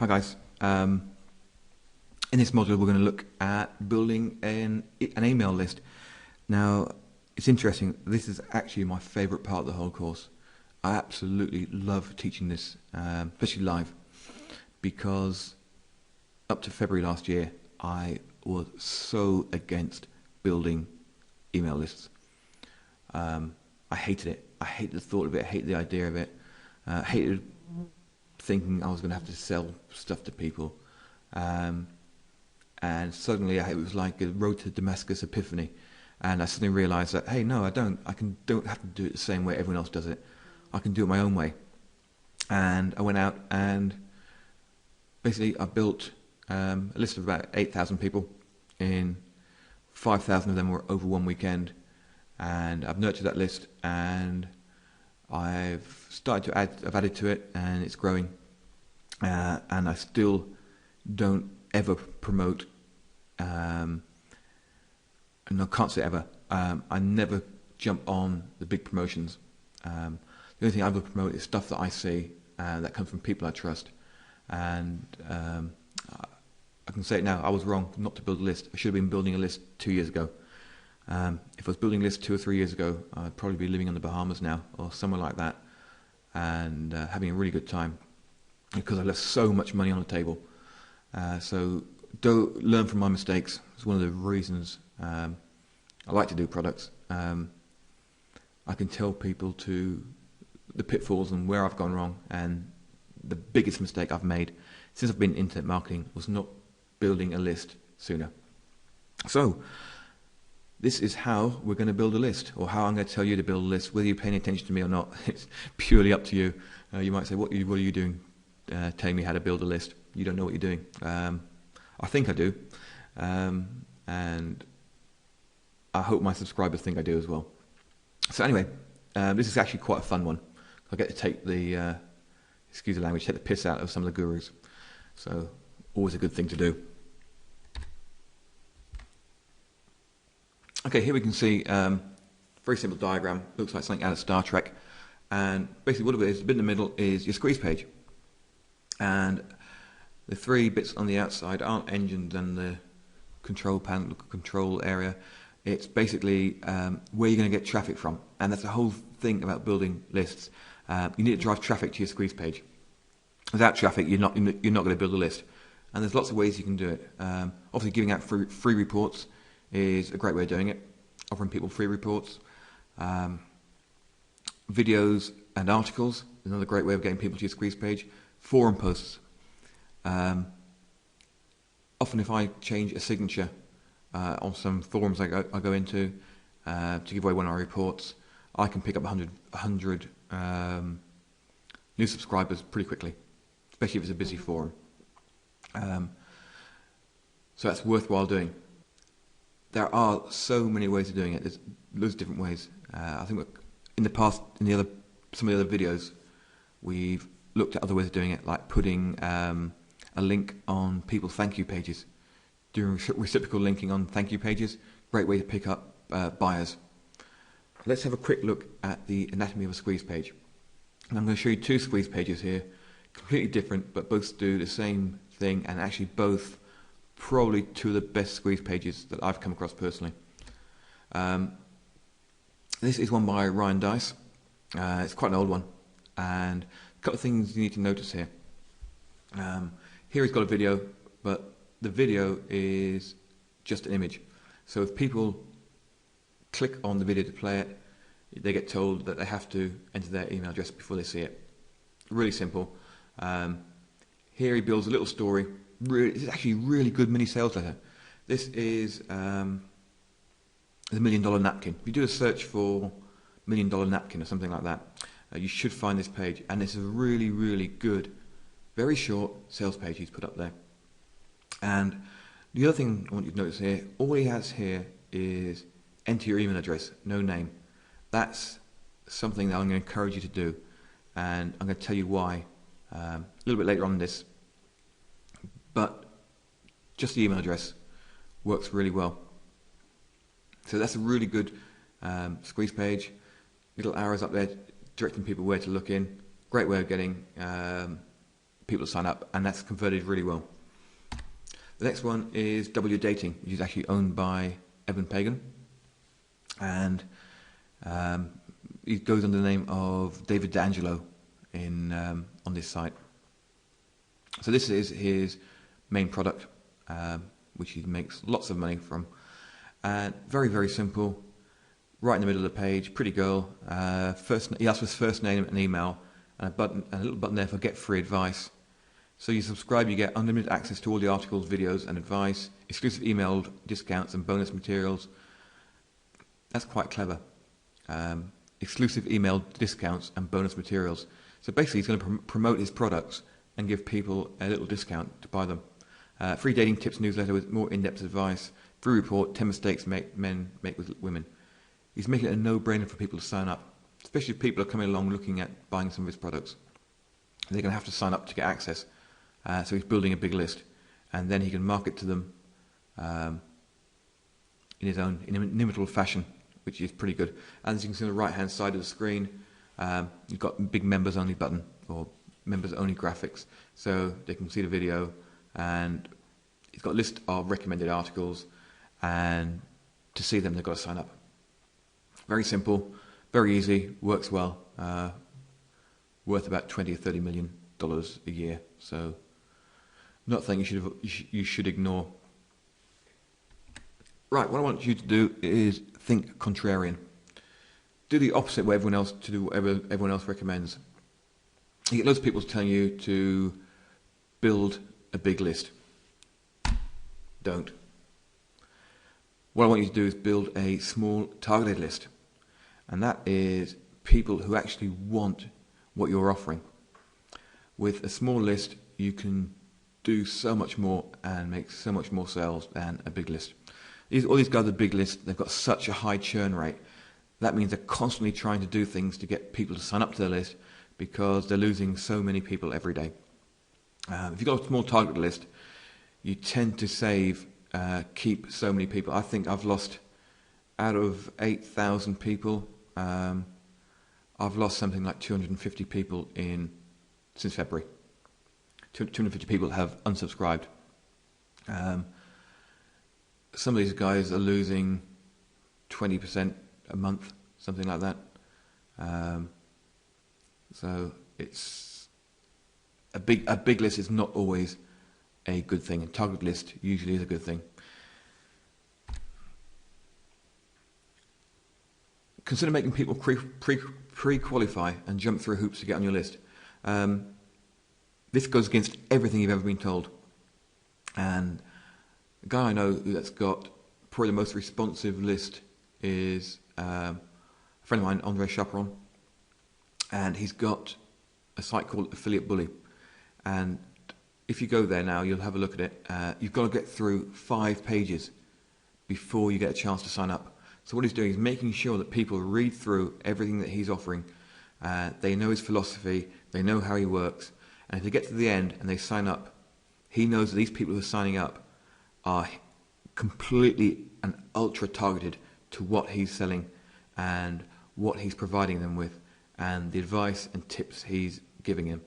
Hi guys. In this module we're going to look at building an email list. Now it's interesting, this is actually my favourite part of the whole course. I absolutely love teaching this, especially live, because up to February last year I was so against building email lists. I hated it. I hated the thought of it, I hated the idea of it, I hated thinking I was going to have to sell stuff to people. And suddenly it was like a road to Damascus epiphany, and I suddenly realised that, hey, no, I don't have to do it the same way everyone else does it. I can do it my own way. And I went out and basically I built a list of about 8,000 people. In 5,000 of them were over one weekend, and I've nurtured that list, and I've added to it, and it's growing. And I still don't ever promote, and I can't say ever, I never jump on the big promotions. The only thing I ever promote is stuff that I see that comes from people I trust. And I can say it now, I was wrong not to build a list. I should have been building a list 2 years ago. If I was building a list 2 or 3 years ago, I'd probably be living in the Bahamas now, or somewhere like that, and having a really good time, because I left so much money on the table. So don't learn from my mistakes. It's one of the reasons I like to do products. I can tell people the pitfalls and where I've gone wrong, and the biggest mistake I've made since I've been in internet marketing was not building a list sooner. So this is how we're going to build a list, or how I'm going to tell you to build a list. Whether you're paying attention to me or not, it's purely up to you. You might say, what are you doing telling me how to build a list? You don't know what you're doing. I think I do, and I hope my subscribers think I do as well. So anyway, this is actually quite a fun one. I get to take the, excuse the language, take the piss out of some of the gurus. So always a good thing to do. Okay, here we can see very simple diagram. Looks like something out of Star Trek. And basically what it is, the bit in the middle is your squeeze page. And the 3 bits on the outside aren't engines and the control panel, control area. It's basically where you're going to get traffic from. And that's the whole thing about building lists. You need to drive traffic to your squeeze page. Without traffic, you're not going to build a list. And there's lots of ways you can do it. Obviously, giving out free reports is a great way of doing it. Offering people free reports. Videos and articles is another great way of getting people to your squeeze page. Forum posts. Often if I change a signature on some forums I go into to give away one of our reports, I can pick up 100 new subscribers pretty quickly, especially if it's a busy forum. So that's worthwhile doing. There are so many ways of doing it. There's loads of different ways. I think in the past, some of the other videos, we've looked at other ways of doing it, like putting a link on people's thank you pages, doing reciprocal linking on thank you pages. Great way to pick up buyers. Let's have a quick look at the anatomy of a squeeze page. And I'm going to show you 2 squeeze pages here, completely different, but both do the same thing, and actually both probably 2 of the best squeeze pages that I've come across personally. This is one by Ryan Dice. It's quite an old one, and a couple of things you need to notice here. Here he's got a video, but the video is just an image. So if people click on the video to play it, they get told that they have to enter their email address before they see it. Really simple. Here he builds a little story. It's actually a really good mini sales letter. This is the $1 million napkin. If you do a search for $1 million napkin or something like that, you should find this page. And it's a really, really good, very short sales page he's put up there. And the other thing I want you to notice here, all he has here is enter your email address, no name. That's something that I'm going to encourage you to do, and I'm going to tell you why a little bit later on in this. But just the email address works really well. So that's a really good squeeze page. Little arrows up there directing people where to look in. Great way of getting people to sign up, and that's converted really well. The next one is W Dating, which is actually owned by Evan Pagan, and he goes under the name of David D'Angelo on this site. So this is his main product, which he makes lots of money from. Very, very simple. Right in the middle of the page, pretty girl. He asks for his first name and email, and a little button there for get free advice. So you subscribe, you get unlimited access to all the articles, videos and advice, exclusive emailed discounts and bonus materials. That's quite clever. Exclusive emailed discounts and bonus materials. So basically he's going to promote his products and give people a little discount to buy them. Free dating tips newsletter with more in-depth advice. Free report, 10 mistakes men make with women. He's making it a no-brainer for people to sign up, especially if people are coming along looking at buying some of his products. They're going to have to sign up to get access. So he's building a big list, and then he can market to them in his own inimitable fashion, which is pretty good. And as you can see on the right-hand side of the screen, you've got a big members-only button, or members-only graphics, so they can see the video, and he's got a list of recommended articles, and to see them they've got to sign up. Very simple, very easy, works well, worth about $20 or $30 million a year, so not something you should ignore. Right, what I want you to do is think contrarian. Do the opposite what everyone else to do whatever everyone else recommends. You get loads of people telling you to build a big list. Don't. What I want you to do is build a small targeted list, and that is people who actually want what you're offering. With a small list you can do so much more and make so much more sales than a big list. All these guys with big lists, they've got such a high churn rate. That means they're constantly trying to do things to get people to sign up to their list because they're losing so many people every day. If you've got a small target list, you tend to keep so many people. I think I've lost, out of 8,000 people, I've lost something like 250 people since February. 250 people have unsubscribed. Some of these guys are losing 20% a month, something like that. So it's a big list is not always a good thing. A target list usually is a good thing. Consider making people pre-qualify and jump through hoops to get on your list. This goes against everything you've ever been told. And the guy I know that's got probably the most responsive list is a friend of mine, Andre Chaperon, and he's got a site called Affiliate Bully. And if you go there now, you'll have a look at it. You've got to get through 5 pages before you get a chance to sign up. So what he's doing is making sure that people read through everything that he's offering. They know his philosophy, they know how he works, and if they get to the end and they sign up, he knows that these people who are signing up are completely and ultra targeted to what he's selling and what he's providing them with and the advice and tips he's giving him.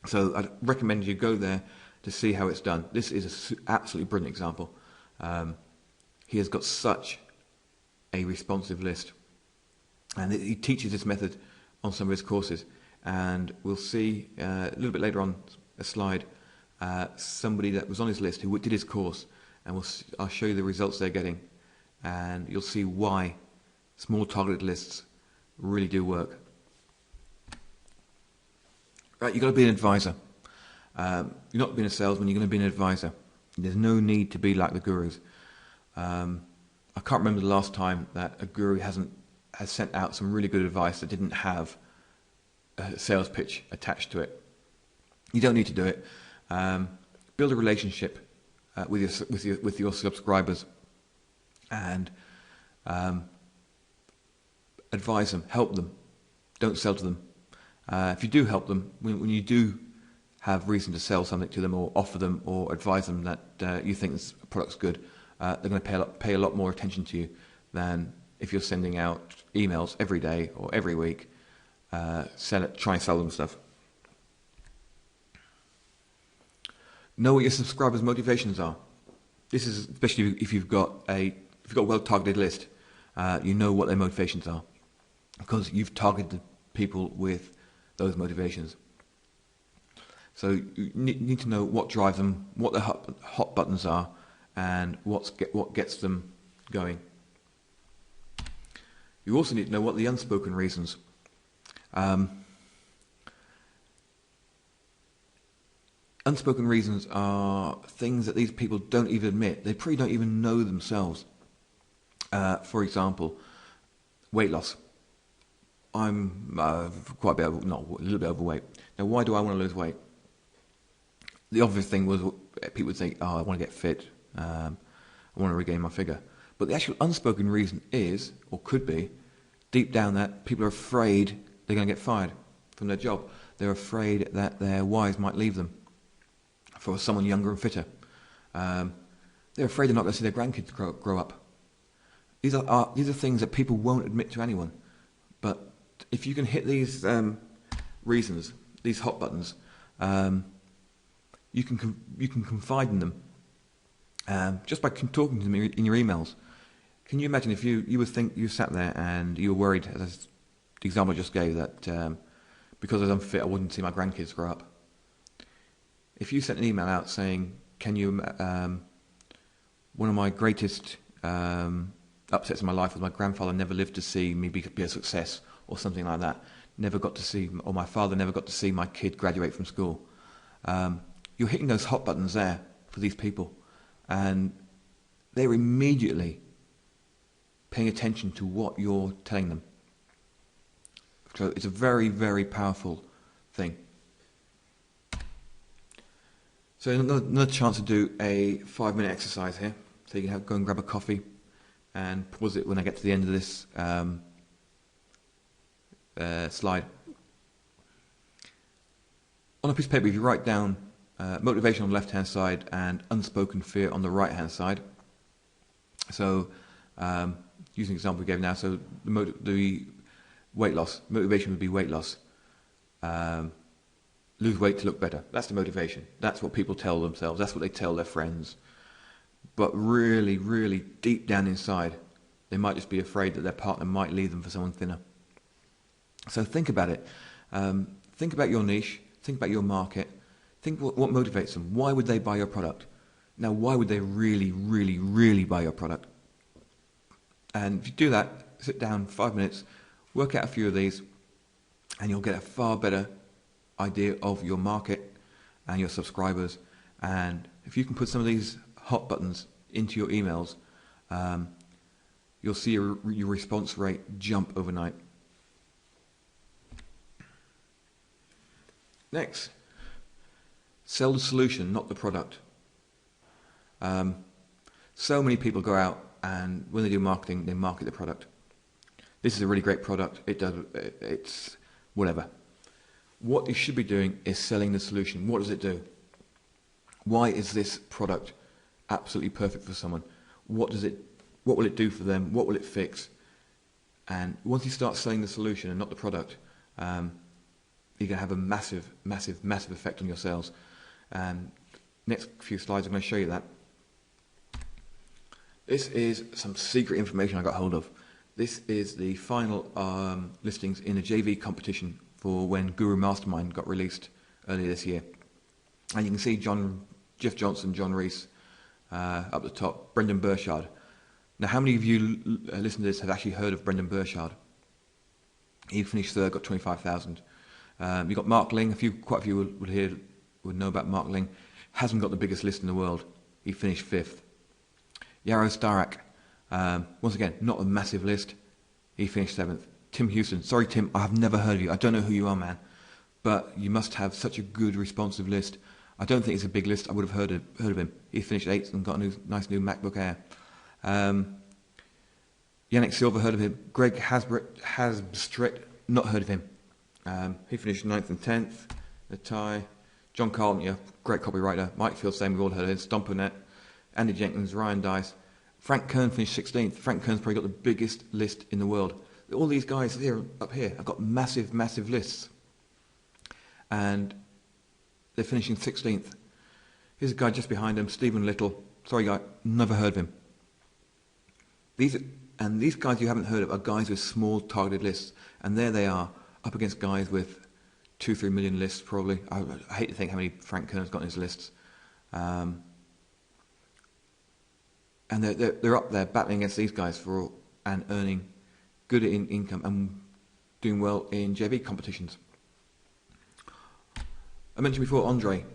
So I'd recommend you go there to see how it's done. This is an absolutely brilliant example. He has got such a responsive list, and he teaches this method on some of his courses, and we'll see a little bit later on a slide somebody that was on his list who did his course, and I'll show you the results they're getting, and you'll see why small targeted lists really do work. Right, you've got to be an advisor. You're not being a salesman, you're going to be an advisor. There's no need to be like the gurus. I can't remember the last time that a guru has sent out some really good advice that didn't have a sales pitch attached to it. You don't need to do it. Build a relationship with your subscribers and advise them, help them. Don't sell to them. If you do help them, when you do have reason to sell something to them or offer them or advise them that you think this product's good, they're going to pay a lot more attention to you than if you're sending out emails every day or every week, try and sell them stuff. Know what your subscribers' motivations are. This is especially if you've got a well-targeted list. You know what their motivations are because you've targeted people with those motivations. So you need to know what drives them, what the hot buttons are, and what gets them going. You also need to know what the unspoken reasons. Unspoken reasons are things that these people don't even admit. They probably don't even know themselves. For example, weight loss. I'm quite a little bit overweight. Now, why do I want to lose weight? The obvious thing was people would say, "Oh, I want to get fit. I want to regain my figure." But the actual unspoken reason is, or could be, deep down that people are afraid they're going to get fired from their job. They're afraid that their wives might leave them for someone younger and fitter. They're afraid they're not going to see their grandkids grow up. These are things that people won't admit to anyone. But if you can hit these reasons, these hot buttons, you can confide in them just by talking to them in your emails. Can you imagine if you sat there and you were worried, as the example I just gave, that because I was unfit I wouldn't see my grandkids grow up? If you sent an email out saying, "Can you one of my greatest upsets in my life was my grandfather never lived to see me be a success," or something like that, or my father never got to see my kid graduate from school. You're hitting those hot buttons there for these people, and they're immediately paying attention to what you're telling them. So it's a very, very powerful thing. So another chance to do a 5-minute exercise here. So you can go and grab a coffee and pause it when I get to the end of this slide. On a piece of paper, if you write down motivation on the left-hand side and unspoken fear on the right-hand side. So using the example we gave now, so the weight loss, motivation would be weight loss. Lose weight to look better. That's the motivation. That's what people tell themselves. That's what they tell their friends. But really, really deep down inside, they might just be afraid that their partner might leave them for someone thinner. So think about it. Think about your niche. Think about your market. Think what motivates them. Why would they buy your product? Now, why would they really, really, really buy your product? And if you do that, sit down 5 minutes, work out a few of these, and you'll get a far better idea of your market and your subscribers. And if you can put some of these hot buttons into your emails, you'll see your response rate jump overnight. Next, sell the solution, not the product. So many people go out and when they do marketing, they market the product. This is a really great product. It's whatever. What you should be doing is selling the solution. What does it do? Why is this product absolutely perfect for someone? What will it do for them? What will it fix? And once you start selling the solution and not the product, you're going to have a massive, massive, massive effect on your sales. Next few slides, I'm going to show you that. This is some secret information I got hold of. This is the final listings in a JV competition for when Guru Mastermind got released earlier this year. And you can see Jeff Johnson, John Reese up the top, Brendan Burchard. Now, how many of you listening to this have actually heard of Brendan Burchard? He finished third, got 25,000. You've got Mark Ling. Quite a few would know about Mark Ling. Hasn't got the biggest list in the world. He finished 5th. Yaro Starak, once again, not a massive list. He finished 7th. Tim Houston. Sorry, Tim, I have never heard of you. I don't know who you are, man. But you must have such a good, responsive list. I don't think it's a big list. I would have heard of him. He finished 8th and got a nice new MacBook Air. Yannick Silva, heard of him. Greg Hasbstrit, not heard of him. He finished 9th and 10th. The tie. John Carlton, yeah, great copywriter. Mike Field, same, we've all heard of him. Stompernet. Andy Jenkins, Ryan Dice. Frank Kern finished 16th. Frank Kern's probably got the biggest list in the world. All these guys up here have got massive, massive lists. And they're finishing 16th. Here's a guy just behind him, Stephen Little. Sorry, guy, never heard of him. These guys you haven't heard of are guys with small targeted lists, and there they are, up against guys with 2-3 million lists probably. I hate to think how many Frank Kerner's got in his lists. And they're up there battling against these guys and earning good income and doing well in JV competitions. I mentioned before Andre,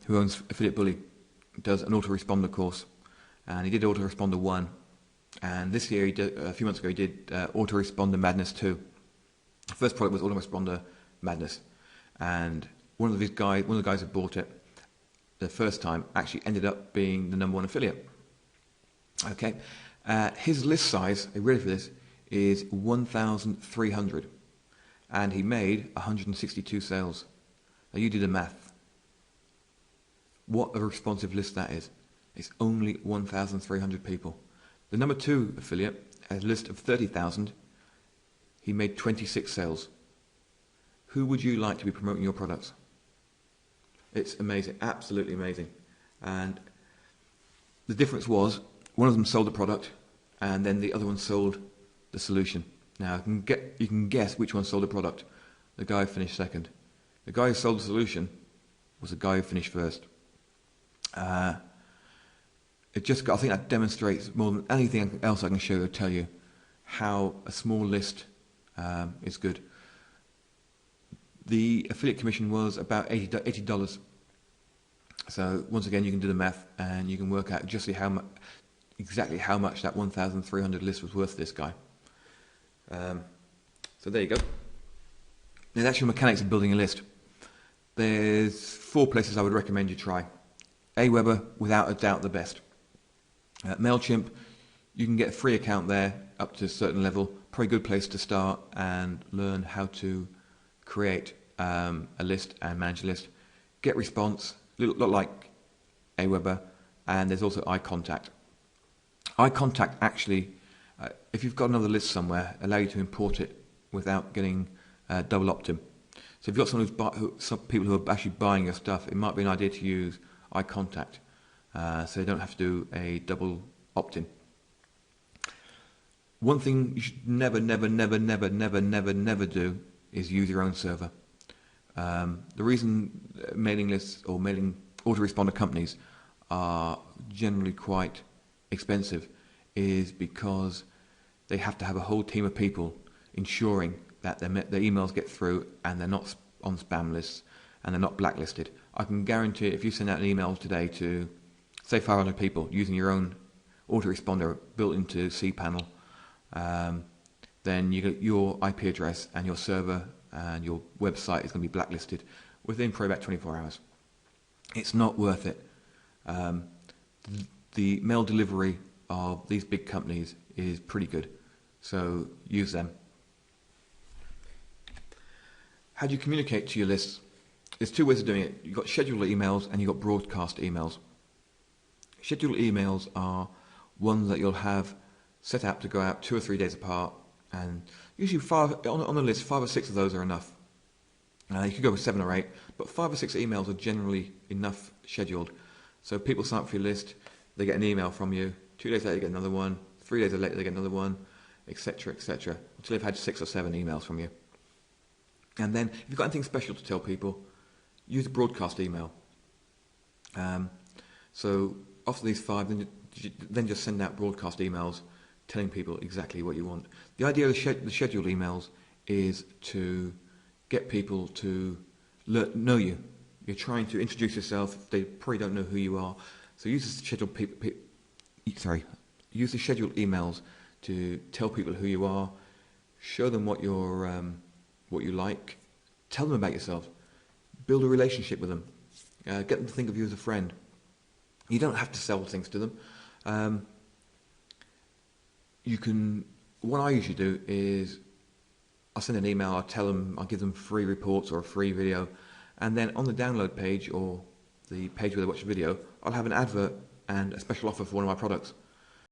who owns Affiliate Bully, does an autoresponder course, and he did Autoresponder 1, and this year, a few months ago, he did Autoresponder Madness 2. The first product was Autoresponder Madness, and one of the guys who bought it the first time actually ended up being the #1 affiliate. Okay, his list size, are you ready for this, is 1,300, and he made 162 sales. Now you do the math. What a responsive list that is. It's only 1,300 people. The #2 affiliate has a list of 30,000. He made 26 sales. Who would you like to be promoting your products? It's amazing, absolutely amazing. And the difference was, one of them sold the product, and then the other one sold the solution. Now you can guess which one sold the product. The guy who finished second. The guy who sold the solution was the guy who finished first. I think that demonstrates more than anything else I can show you or tell you how a small list is good. The affiliate commission was about $80. So once again, you can do the math and you can work out exactly how much that 1,300 list was worth to this guy. So there you go. There's actual mechanics of building a list. There's 4 places I would recommend you try. Aweber, without a doubt, the best. MailChimp, you can get a free account there up to a certain level. Probably a good place to start and learn how to create a list and manage a list. GetResponse, a lot like Aweber, and there's also iContact. iContact actually, if you've got another list somewhere, allow you to import it without getting double opt-in. So if you've got some people who are actually buying your stuff, it might be an idea to use iContact, so you don't have to do a double opt-in. One thing you should never do is use your own server. The reason mailing lists or mailing autoresponder companies are generally quite expensive is because they have to have a whole team of people ensuring that their emails get through and they're not on spam lists and they're not blacklisted. I can guarantee if you send out an email today to, say, 500 people using your own autoresponder built into cPanel, then you get your IP address and your server and your website is going to be blacklisted within probably about 24 hours. It's not worth it. The mail delivery of these big companies is pretty good, so use them. How do you communicate to your lists? There's 2 ways of doing it. You've got scheduled emails and you've got broadcast emails. Scheduled emails are ones that you'll have set out to go out 2 or 3 days apart, and usually on the list, 5 or 6 of those are enough. You could go with 7 or 8, but 5 or 6 emails are generally enough scheduled. So people sign up for your list, they get an email from you, 2 days later they get another one, 3 days later they get another one, etc., etc., until they've had 6 or 7 emails from you. And then, if you've got anything special to tell people, use a broadcast email. So after these 5, then just send out broadcast emails telling people exactly what you want. The idea of the scheduled emails is to get people to know you. You're trying to introduce yourself. They probably don't know who you are. So use the scheduled emails to tell people who you are, show them what you like, tell them about yourself, build a relationship with them, get them to think of you as a friend. You don't have to sell things to them. What I usually do is I'll send an email, I'll give them free reports or a free video, and then on the download page or the page where they watch the video, I'll have an advert and a special offer for one of my products.